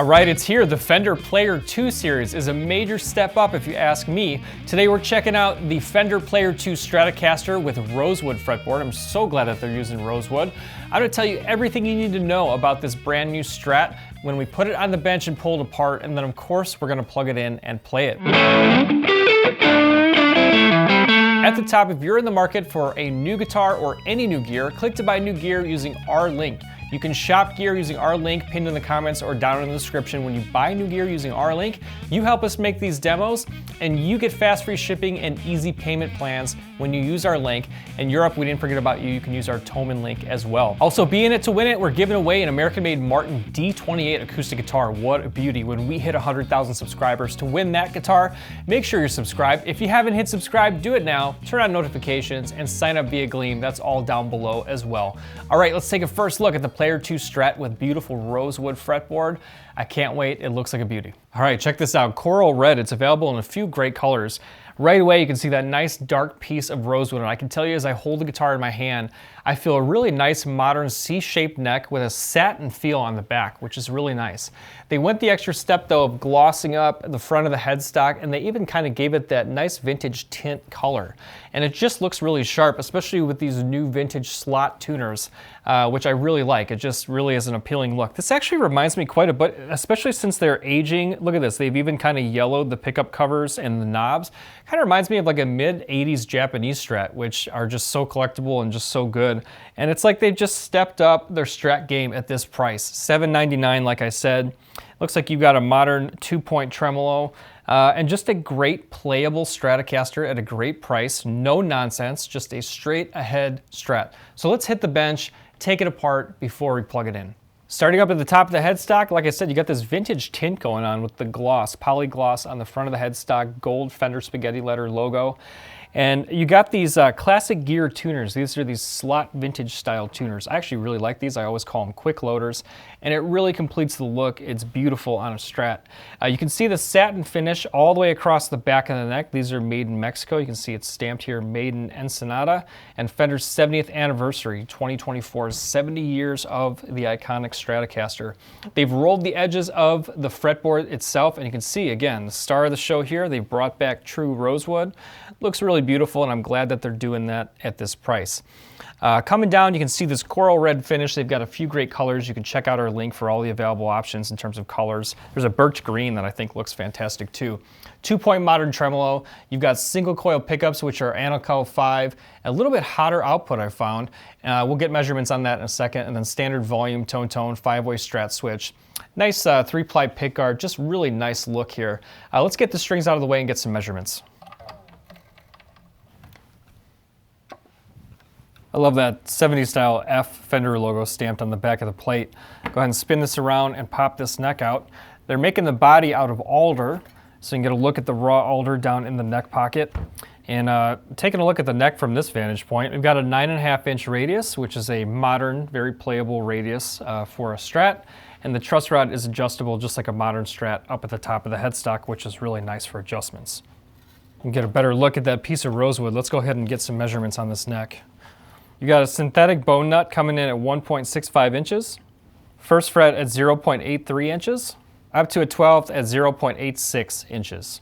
All right, it's here. The Fender Player II series is a major step up if you ask me. Today we're checking out the Fender Player II Stratocaster with Rosewood fretboard. I'm so glad that they're using Rosewood. I'm gonna tell you everything you need to know about this brand new Strat when we put it on the bench and pull it apart, and then of course we're gonna plug it in and play it. At the top, if you're in the market for a new guitar or any new gear, click to buy new gear using our link. You can shop gear using our link pinned in the comments or down in the description. When you buy new gear using our link, you help us make these demos and you get fast free shipping and easy payment plans when you use our link. In Europe, we didn't forget about you. You can use our Thomann link as well. Also, be in it to win it. We're giving away an American-made Martin D28 acoustic guitar. What a beauty. When we hit 100,000 subscribers to win that guitar, make sure you're subscribed. If you haven't hit subscribe, do it now. Turn on notifications and sign up via Gleam. That's all down below as well. All right, let's take a first look at the Player II Strat with beautiful rosewood fretboard. I can't wait, it looks like a beauty. All right, check this out, coral red. It's available in a few great colors. Right away, you can see that nice dark piece of rosewood, and I can tell you as I hold the guitar in my hand, I feel a really nice modern C-shaped neck with a satin feel on the back, which is really nice. They went the extra step though of glossing up the front of the headstock, and they even kind of gave it that nice vintage tint color. And it just looks really sharp, especially with these new vintage slot tuners, which I really like. It just really is an appealing look. This actually reminds me quite a bit, especially since they're aging. Look at this, they've even kind of yellowed the pickup covers and the knobs. Kind of reminds me of like a mid-80s Japanese Strat, which are just so collectible and just so good. And it's like they've just stepped up their Strat game at this price. $7.99, like I said. Looks like you've got a modern 2-point tremolo and just a great playable Stratocaster at a great price. No nonsense, just a straight ahead Strat. So let's hit the bench, take it apart before we plug it in. Starting up at the top of the headstock, like I said, you got this vintage tint going on with the gloss, polygloss on the front of the headstock, gold Fender spaghetti letter logo. And you got these classic gear tuners. These are these slot vintage style tuners. I actually really like these. I always call them quick loaders. And it really completes the look. It's beautiful on a Strat. You can see the satin finish all the way across the back of the neck. These are made in Mexico. You can see it's stamped here, made in Ensenada. And Fender's 70th anniversary, 2024, 70 years of the iconic Stratocaster. They've rolled the edges of the fretboard itself. And you can see, again, the star of the show here. They've brought back true rosewood. Looks really beautiful, and I'm glad that they're doing that at this price. Coming down, you can see this coral red finish. They've got a few great colors. You can check out our link for all the available options in terms of colors. There's a birch green that I think looks fantastic too. 2-point modern tremolo. You've got single coil pickups, which are Anaco 5. A little bit hotter output I found. We'll get measurements on that in a second. And then standard volume, tone, 5-way Strat switch. Nice 3-ply pickguard, just really nice look here. Let's get the strings out of the way and get some measurements. I love that 70s style F Fender logo stamped on the back of the plate. Go ahead and spin this around and pop this neck out. They're making the body out of alder, so you can get a look at the raw alder down in the neck pocket. And taking a look at the neck from this vantage point, we've got a 9.5-inch radius, which is a modern, very playable radius for a Strat. And the truss rod is adjustable just like a modern Strat up at the top of the headstock, which is really nice for adjustments. You can get a better look at that piece of rosewood. Let's go ahead and get some measurements on this neck. You got a synthetic bone nut coming in at 1.65 inches, first fret at 0.83 inches, up to a 12th at 0.86 inches.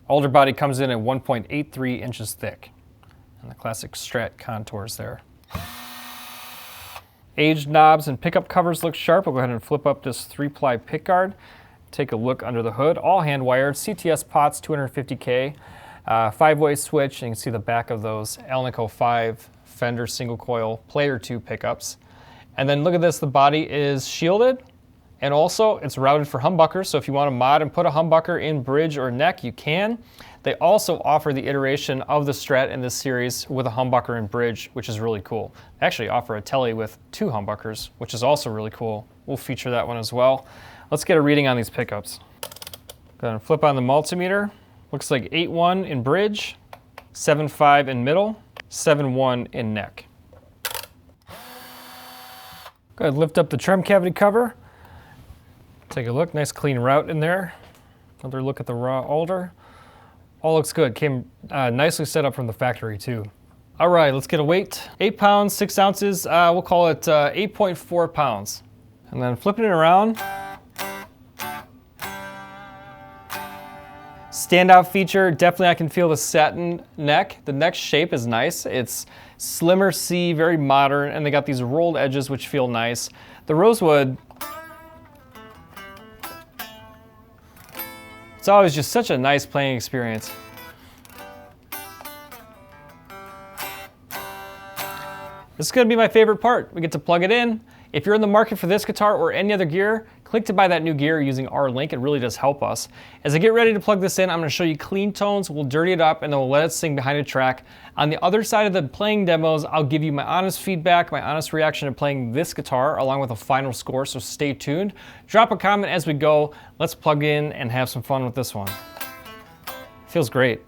Alder body comes in at 1.83 inches thick, and the classic Strat contours there. Aged knobs and pickup covers look sharp. We'll go ahead and flip up this 3-ply pickguard. Take a look under the hood. All hand wired, CTS pots, 250K, 5-way switch, and you can see the back of those Alnico 5 Fender single coil Player II pickups. And then look at this, the body is shielded, and also it's routed for humbuckers, so if you want to mod and put a humbucker in bridge or neck, you can. They also offer the iteration of the Strat in this series with a humbucker and bridge, which is really cool. They actually offer a Tele with 2 humbuckers, which is also really cool. We'll feature that one as well. Let's get a reading on these pickups. Go ahead and flip on the multimeter. Looks like 8.1 in bridge, 7.5 in middle, 7.1 in neck. Go ahead and lift up the trim cavity cover. Take a look, nice clean route in there. Another look at the raw alder. All looks good, came nicely set up from the factory too. All right, let's get a weight. 8 pounds, 6 ounces, we'll call it 8.4 pounds. And then flipping it around, Standout feature, definitely I can feel the satin neck. The neck shape is nice. It's slimmer C, very modern, and they got these rolled edges which feel nice. The rosewood, it's always just such a nice playing experience. This is gonna be my favorite part. We get to plug it in. If you're in the market for this guitar or any other gear, click to buy that new gear using our link. It really does help us. As I get ready to plug this in, I'm gonna show you clean tones. We'll dirty it up and then we'll let it sing behind a track. On the other side of the playing demos, I'll give you my honest feedback, my honest reaction to playing this guitar along with a final score, so stay tuned. Drop a comment as we go. Let's plug in and have some fun with this one. Feels great.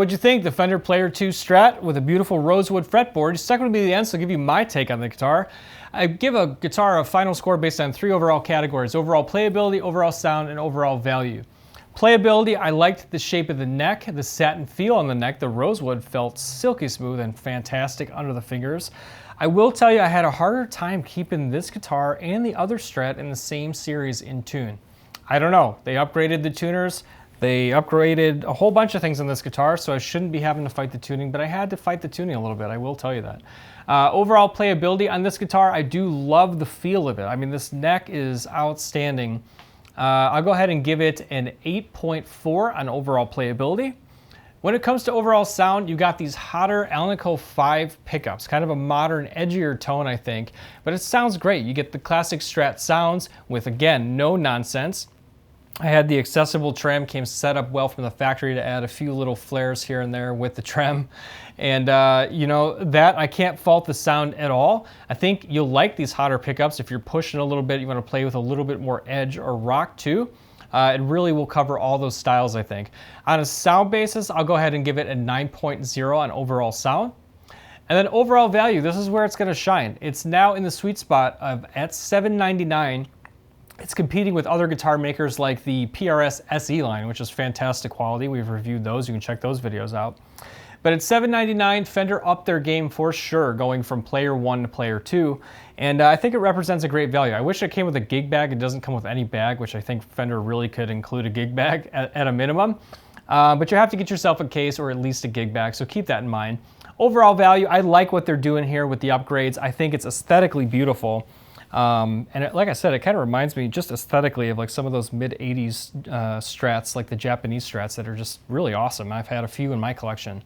what'd you think? The Fender Player II Strat with a beautiful rosewood fretboard. Stuck with me to the end, so I'll give you my take on the guitar. I give a guitar a final score based on 3 overall categories: overall playability, overall sound, and overall value. Playability, I liked the shape of the neck, the satin feel on the neck. The rosewood felt silky smooth and fantastic under the fingers. I will tell you, I had a harder time keeping this guitar and the other Strat in the same series in tune. I don't know, they upgraded the tuners. They upgraded a whole bunch of things on this guitar, so I shouldn't be having to fight the tuning, but I had to fight the tuning a little bit, I will tell you that. Overall playability on this guitar, I do love the feel of it. I mean, this neck is outstanding. I'll go ahead and give it an 8.4 on overall playability. When it comes to overall sound, you got these hotter Alnico 5 pickups, kind of a modern, edgier tone, I think, but it sounds great. You get the classic Strat sounds with, again, no nonsense. I had the accessible trem, came set up well from the factory to add a few little flares here and there with the trem. And you know, that I can't fault the sound at all. I think you'll like these hotter pickups. If you're pushing a little bit, you want to play with a little bit more edge or rock too. It really will cover all those styles, I think. On a sound basis, I'll go ahead and give it a 9.0 on overall sound. And then overall value, this is where it's going to shine. It's now in the sweet spot of at $799. It's competing with other guitar makers like the PRS SE line, which is fantastic quality. We've reviewed those. You can check those videos out. But at $799, Fender upped their game for sure, going from Player 1 to Player 2. And I think it represents a great value. I wish it came with a gig bag. It doesn't come with any bag, which I think Fender really could include a gig bag at a minimum. But you have to get yourself a case or at least a gig bag, so keep that in mind. Overall value, I like what they're doing here with the upgrades. I think it's aesthetically beautiful. Like I said, it kind of reminds me just aesthetically of like some of those mid-80s Strats, like the Japanese Strats that are just really awesome. I've had a few in my collection.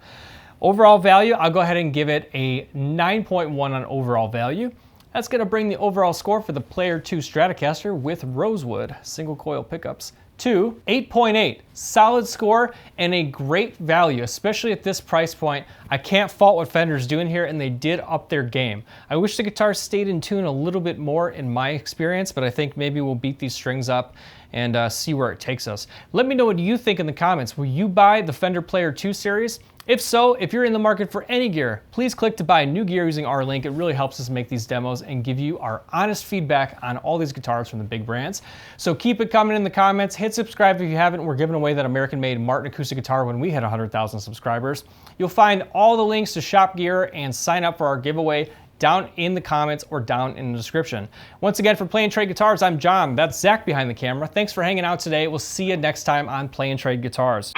Overall value, I'll go ahead and give it a 9.1 on overall value. That's going to bring the overall score for the Player II Stratocaster with rosewood single coil pickups to 8.8. Solid score and a great value, especially at this price point. I can't fault what Fender's doing here, and they did up their game. I wish the guitar stayed in tune a little bit more in my experience, but I think maybe we'll beat these strings up and see where it takes us. Let me know what you think in the comments. Will you buy the Fender Player II series? If so, if you're in the market for any gear, please click to buy new gear using our link. It really helps us make these demos and give you our honest feedback on all these guitars from the big brands. So keep it coming in the comments. Hit subscribe if you haven't. We're giving away that American-made Martin acoustic guitar when we hit 100,000 subscribers. You'll find all the links to shop gear and sign up for our giveaway down in the comments or down in the description. Once again, for Play and Trade Guitars, I'm John. That's Zach behind the camera. Thanks for hanging out today. We'll see you next time on Play and Trade Guitars.